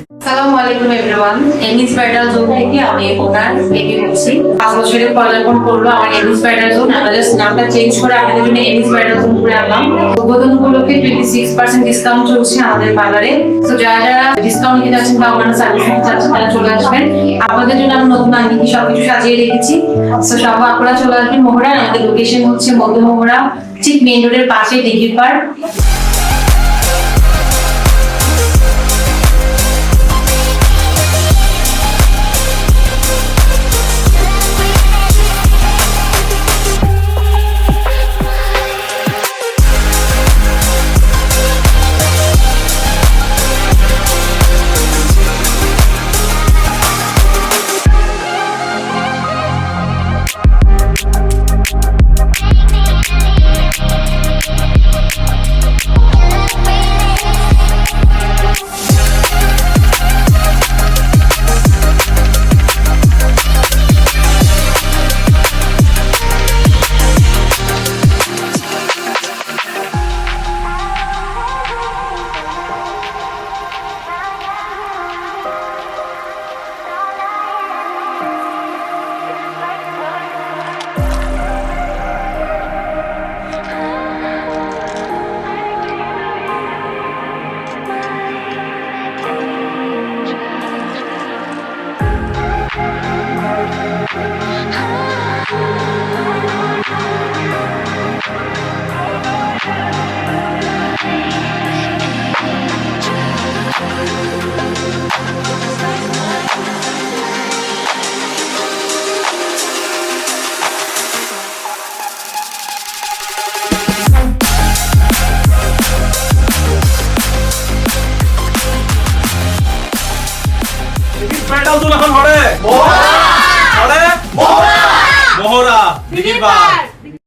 আসসালামু আলাইকুম everyone. MS bridal zone থেকে আমি ওনার বেবি বলছি। 5 বছরের পদার্পণ করলো আমার এমএস ব্রাইডাল জোন। আমরা জাস্ট নামটা চেঞ্জ করে আপনাদের জন্য এমএস ব্রাইডাল জোন করে আনলাম। উদ্বোধন উপলক্ষে 26% ডিসকাউন্ট চলছে আমাদের পার্লারে। তো যারা যারা ডিসকাউন্ট নিতে যাচ্ছেন বা অন্যান্য সার্ভিস নিতে যাচ্ছেন তারা চলে আসবেন। আপনাদের জন্য আমরা নতুন আঙ্গিকে সবকিছু সাজিয়ে রেখেছি। তো সব আপনারা চলে আসবেন মোহরা। আমাদের লোকেশন হচ্ছে মধ্য মোহরা, ঠিক মেইন রোডের পাশে দিঘির পাড়। ব্রাইডাল জোন এখন হরে মোহরা দিঘির পাড়।